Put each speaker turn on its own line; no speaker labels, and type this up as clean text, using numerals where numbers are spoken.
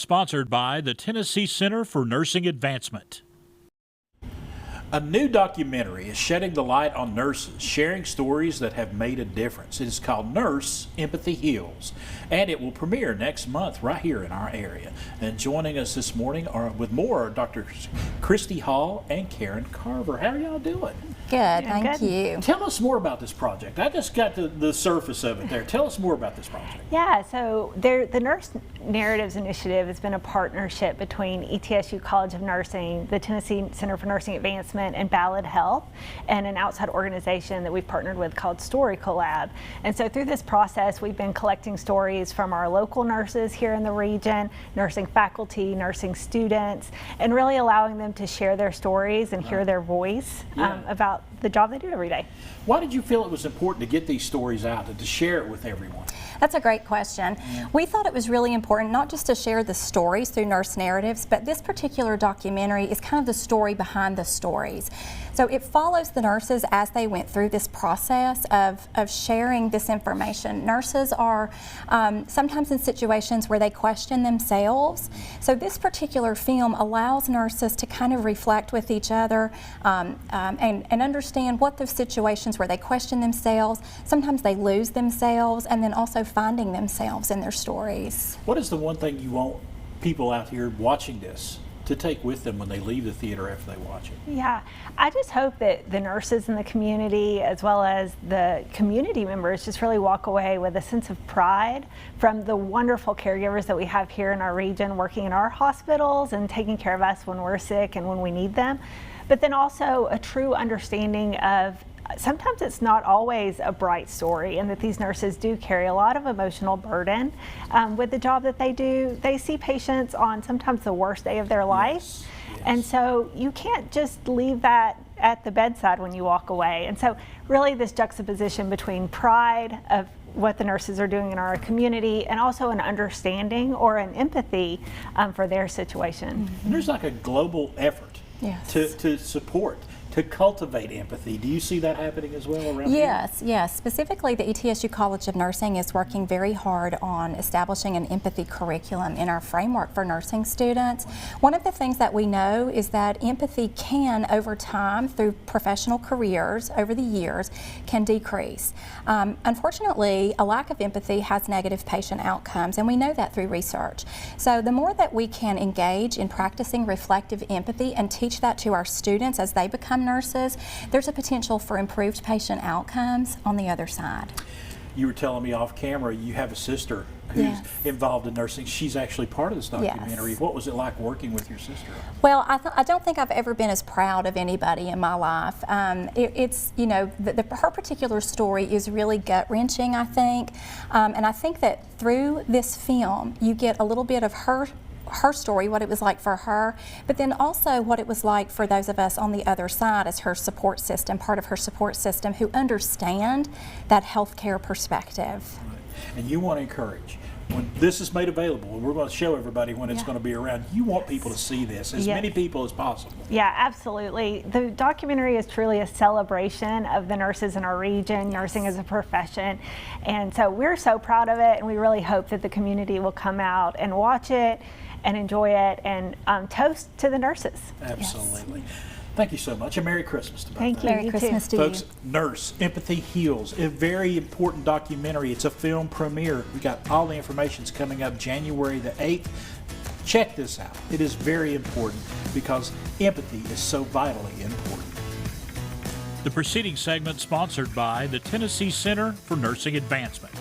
sponsored by the Tennessee Center for Nursing Advancement.
A new documentary is shedding the light on nurses, sharing stories that have made a difference. It is called Nurse, Empathy Heals, and it will premiere next month right here in our area. And joining us this morning are with more are Dr. Christy Hall and Carver. How are y'all doing?
Good, thank you.
Tell us more about this project. I just got to the surface of it there. Tell us more about this project.
Yeah, so the Nurse Narratives Initiative has been a partnership between ETSU College of Nursing, the Tennessee Center for Nursing Advancement, and Ballad Health, and an outside organization that we've partnered with called Story Collab. And so through this process, we've been collecting stories from our local nurses here in the region, nursing faculty, nursing students, and really allowing them to share their stories and hear their voice about the job they do every day.
Why did you feel it was important to get these stories out and to share it with everyone?
That's a great question. We thought it was really important not just to share the stories through nurse narratives, but this particular documentary is kind of the story behind the stories. So it follows the nurses as they went through this process of sharing this information. Nurses are sometimes in situations where they question themselves. So this particular film allows nurses to kind of reflect with each other and understand what those situations where they question themselves, sometimes they lose themselves, and then also finding themselves in their stories.
What is the one thing you want people out here watching this to take with them when they leave the theater after they watch it?
Yeah, I just hope that the nurses in the community as well as the community members just really walk away with a sense of pride from the wonderful caregivers that we have here in our region working in our hospitals and taking care of us when we're sick and when we need them. But then also a true understanding of sometimes it's not always a bright story, and that these nurses do carry a lot of emotional burden with the job that they do. They see patients on sometimes the worst day of their life. Yes. And so you can't just leave that at the bedside when you walk away. And so really this juxtaposition between pride of what the nurses are doing in our community and also an understanding or an empathy for their situation.
And there's like a global effort to support, to cultivate empathy. Do you see that happening as well around here?
Yes. Specifically, the ETSU College of Nursing is working very hard on establishing an empathy curriculum in our framework for nursing students. One of the things that we know is that empathy can, over time, through professional careers, over the years, can decrease. Unfortunately, a lack of empathy has negative patient outcomes, and we know that through research. So the more that we can engage in practicing reflective empathy and teach that to our students as they become nurses, there's a potential for improved patient outcomes on the other side.
You were telling me off camera you have a sister who's involved in nursing. She's actually part of this documentary. What was it like working with your sister?
Well, I don't think I've ever been as proud of anybody in my life. It's, you know, her particular story is really gut-wrenching, I think. And I think that through this film, you get a little bit of her story, what it was like for her, but then also what it was like for those of us on the other side as her support system, part of her support system, who understand that healthcare perspective.
Right. And you want to encourage, when this is made available, and we're going to show everybody when it's going to be around, you want people to see this, as many people as possible.
Yeah, absolutely. The documentary is truly a celebration of the nurses in our region, nursing as a profession, and so we're so proud of it, and we really hope that the community will come out and watch it and enjoy it and toast to the nurses.
Absolutely. Yes. Thank you so much, and Merry Christmas to both.
Thank you.
Merry Christmas to you.
Folks, Nurse, Empathy Heals, a very important documentary. It's a film premiere. We got all the information's coming up January the 8th. Check this out. It is very important because empathy is so vitally important.
The preceding segment sponsored by the Tennessee Center for Nursing Advancement.